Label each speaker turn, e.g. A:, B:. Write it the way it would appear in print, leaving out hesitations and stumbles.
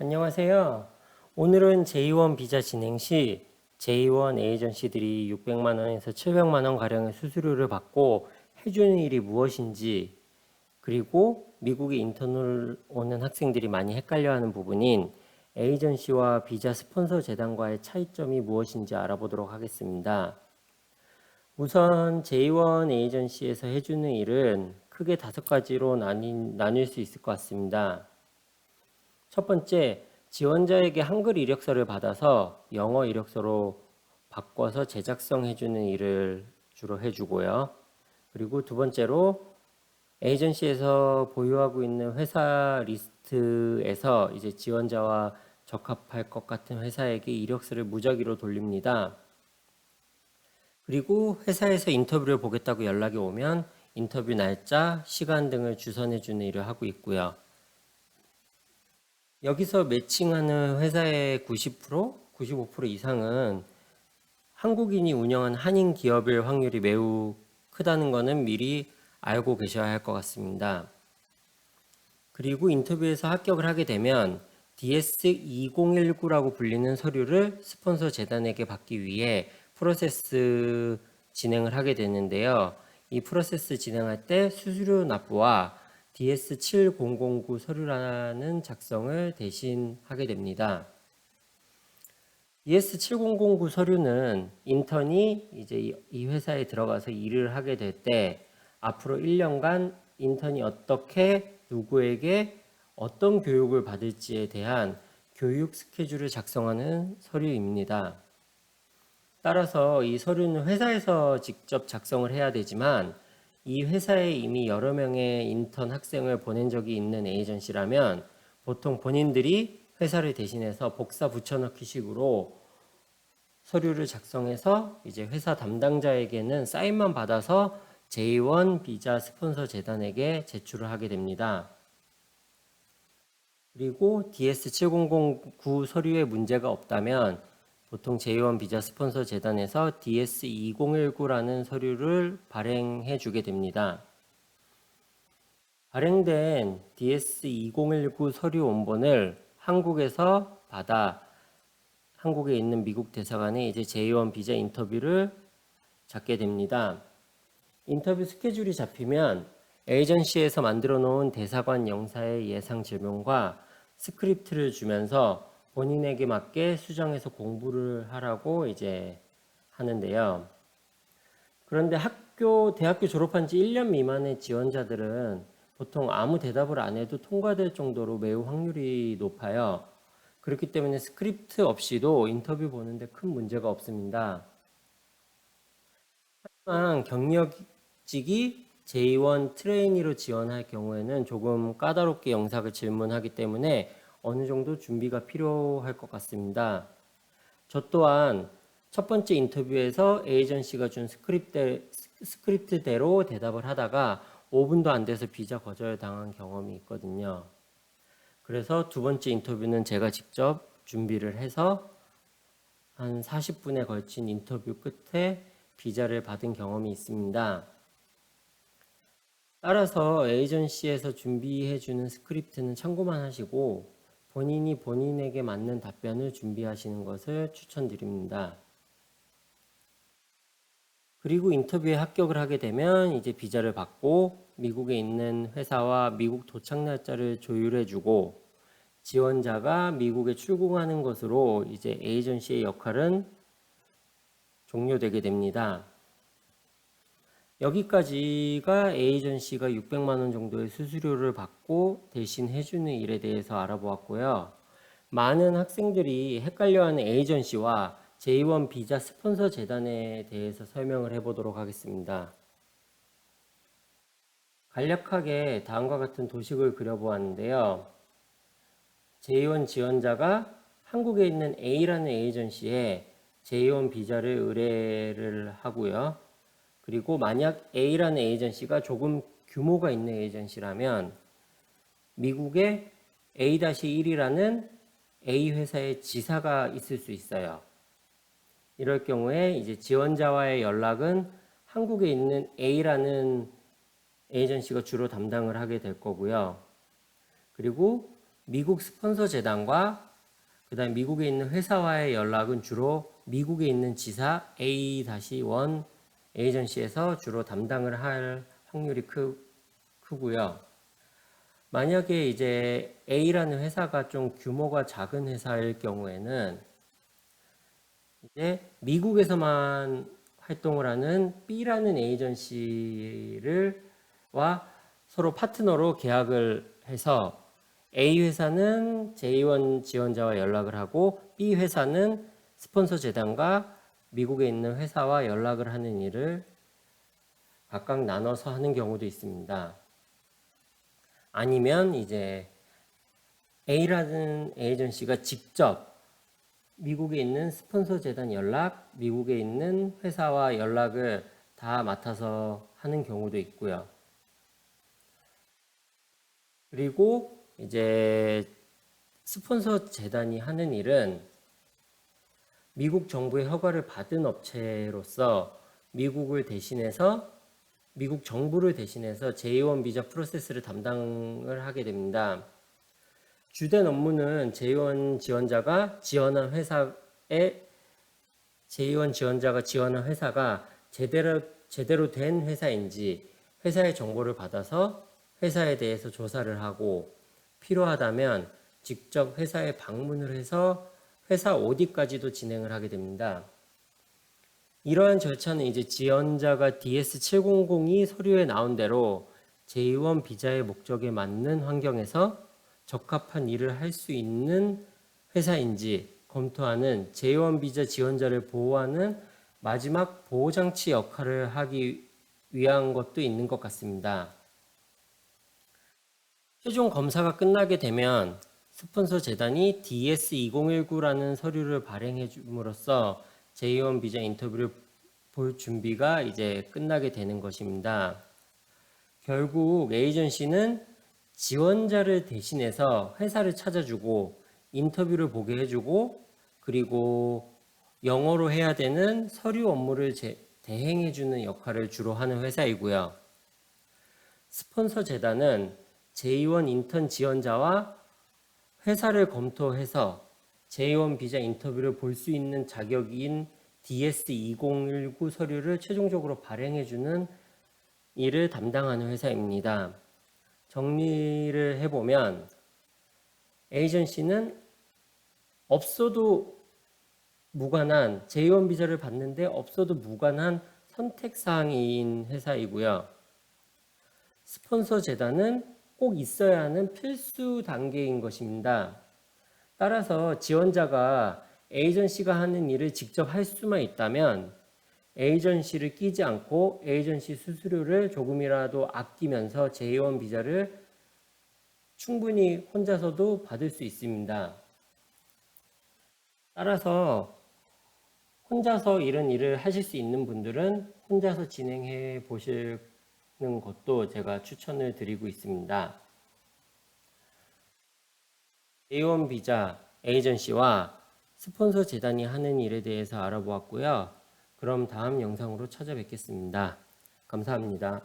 A: 안녕하세요. 오늘은 J1 비자 진행 시 J1 에이전시들이 600만 원에서 700만 원 가량의 수수료를 받고 해주는 일이 무엇인지, 그리고 미국에 인턴을 오는 학생들이 많이 헷갈려하는 부분인 에이전시와 비자 스폰서 재단과의 차이점이 무엇인지 알아보도록 하겠습니다. 우선 J1 에이전시에서 해주는 일은 크게 5가지로 나뉠 수 있을 것 같습니다. 첫 번째, 지원자에게 한글 이력서를 받아서 영어 이력서로 바꿔서 제작성해주는 일을 주로 해주고요. 그리고 두 번째로 에이전시에서 보유하고 있는 회사 리스트에서 이제 지원자와 적합할 것 같은 회사에게 이력서를 무작위로 돌립니다. 그리고 회사에서 인터뷰를 보겠다고 연락이 오면 인터뷰 날짜, 시간 등을 주선해주는 일을 하고 있고요. 여기서 매칭하는 회사의 90%, 95% 이상은 한국인이 운영한 한인 기업일 확률이 매우 크다는 것은 미리 알고 계셔야 할 것 같습니다. 그리고 인터뷰에서 합격을 하게 되면 DS2019라고 불리는 서류를 스폰서 재단에게 받기 위해 프로세스 진행을 하게 되는데요. 이 프로세스 진행할 때 수수료 납부와 DS7009 서류라는 작성을 대신 하게 됩니다. DS7009 서류는 인턴이 이제 이 회사에 들어가서 일을 하게 될 때 앞으로 1년간 인턴이 어떻게 누구에게 어떤 교육을 받을지에 대한 교육 스케줄을 작성하는 서류입니다. 따라서 이 서류는 회사에서 직접 작성을 해야 되지만 이 회사에 이미 여러 명의 인턴 학생을 보낸 적이 있는 에이전시라면 보통 본인들이 회사를 대신해서 복사 붙여넣기 식으로 서류를 작성해서 이제 회사 담당자에게는 사인만 받아서 J1 비자 스폰서 재단에게 제출을 하게 됩니다. 그리고 DS7009 서류에 문제가 없다면 보통 J1 비자 스폰서 재단에서 DS2019라는 서류를 발행해 주게 됩니다. 발행된 DS2019 서류 원본을 한국에서 받아 한국에 있는 미국 대사관에 이제 J1 비자 인터뷰를 잡게 됩니다. 인터뷰 스케줄이 잡히면 에이전시에서 만들어 놓은 대사관 영사의 예상 질문과 스크립트를 주면서 본인에게 맞게 수정해서 공부를 하라고 이제 하는데요. 그런데 대학교 졸업한 지 1년 미만의 지원자들은 보통 아무 대답을 안 해도 통과될 정도로 매우 확률이 높아요. 그렇기 때문에 스크립트 없이도 인터뷰 보는데 큰 문제가 없습니다. 하지만 경력직이 J1 트레이니로 지원할 경우에는 조금 까다롭게 영상을 질문하기 때문에 어느 정도 준비가 필요할 것 같습니다. 저 또한 첫 번째 인터뷰에서 에이전시가 준 스크립트대로 대답을 하다가 5분도 안 돼서 비자 거절 당한 경험이 있거든요. 그래서 두 번째 인터뷰는 제가 직접 준비를 해서 한 40분에 걸친 인터뷰 끝에 비자를 받은 경험이 있습니다. 따라서 에이전시에서 준비해 주는 스크립트는 참고만 하시고 본인이 본인에게 맞는 답변을 준비하시는 것을 추천드립니다. 그리고 인터뷰에 합격을 하게 되면 이제 비자를 받고 미국에 있는 회사와 미국 도착 날짜를 조율해 주고 지원자가 미국에 출국하는 것으로 이제 에이전시의 역할은 종료되게 됩니다. 여기까지가 에이전시가 600만 원 정도의 수수료를 받고 대신 해주는 일에 대해서 알아보았고요. 많은 학생들이 헷갈려하는 에이전시와 J1 비자 스폰서 재단에 대해서 설명을 해보도록 하겠습니다. 간략하게 다음과 같은 도식을 그려보았는데요. J1 지원자가 한국에 있는 A라는 에이전시에 J1 비자를 의뢰를 하고요. 그리고 만약 A라는 에이전시가 조금 규모가 있는 에이전시라면 미국에 A-1이라는 A 회사의 지사가 있을 수 있어요. 이럴 경우에 이제 지원자와의 연락은 한국에 있는 A라는 에이전시가 주로 담당을 하게 될 거고요. 그리고 미국 스폰서 재단과 그다음 미국에 있는 회사와의 연락은 주로 미국에 있는 지사 A-1 에이전시에서 주로 담당을 할 확률이 크고요. 만약에 이제 A라는 회사가 좀 규모가 작은 회사일 경우에는 이제 미국에서만 활동을 하는 B라는 에이전시와 서로 파트너로 계약을 해서 A 회사는 J1 지원자와 연락을 하고 B 회사는 스폰서 재단과 미국에 있는 회사와 연락을 하는 일을 각각 나눠서 하는 경우도 있습니다. 아니면 이제 A라는 에이전시가 직접 미국에 있는 스폰서 재단 연락, 미국에 있는 회사와 연락을 다 맡아서 하는 경우도 있고요. 그리고 이제 스폰서 재단이 하는 일은 미국 정부의 허가를 받은 업체로서 미국 정부를 대신해서 J1 비자 프로세스를 담당을 하게 됩니다. 주된 업무는 J1 지원자가 지원한 회사가 제대로 된 회사인지 회사의 정보를 받아서 회사에 대해서 조사를 하고 필요하다면 직접 회사에 방문을 해서 회사 오디까지도 진행을 하게 됩니다. 이러한 절차는 이제 지원자가 DS700이 서류에 나온 대로 J1 비자의 목적에 맞는 환경에서 적합한 일을 할 수 있는 회사인지 검토하는 J1 비자 지원자를 보호하는 마지막 보호장치 역할을 하기 위한 것도 있는 것 같습니다. 최종 검사가 끝나게 되면 스폰서 재단이 DS2019라는 서류를 발행해 줌으로써 J1 비자 인터뷰를 볼 준비가 이제 끝나게 되는 것입니다. 결국 에이전시는 지원자를 대신해서 회사를 찾아주고 인터뷰를 보게 해주고 그리고 영어로 해야 되는 서류 업무를 대행해주는 역할을 주로 하는 회사이고요. 스폰서 재단은 J1 인턴 지원자와 회사를 검토해서 J1 비자 인터뷰를 볼 수 있는 자격인 DS2019 서류를 최종적으로 발행해주는 일을 담당하는 회사입니다. 정리를 해보면 에이전시는 없어도 무관한 J1 비자를 받는데 없어도 무관한 선택사항인 회사이고요. 스폰서 재단은 꼭 있어야 하는 필수 단계인 것입니다. 따라서 지원자가 에이전시가 하는 일을 직접 할 수만 있다면 에이전시를 끼지 않고 에이전시 수수료를 조금이라도 아끼면서 J1 비자를 충분히 혼자서도 받을 수 있습니다. 따라서 혼자서 이런 일을 하실 수 있는 분들은 혼자서 진행해 보시는 것도 제가 추천을 드리고 있습니다. J1 비자 에이전시와 스폰서 재단이 하는 일에 대해서 알아보았고요. 그럼 다음 영상으로 찾아뵙겠습니다. 감사합니다.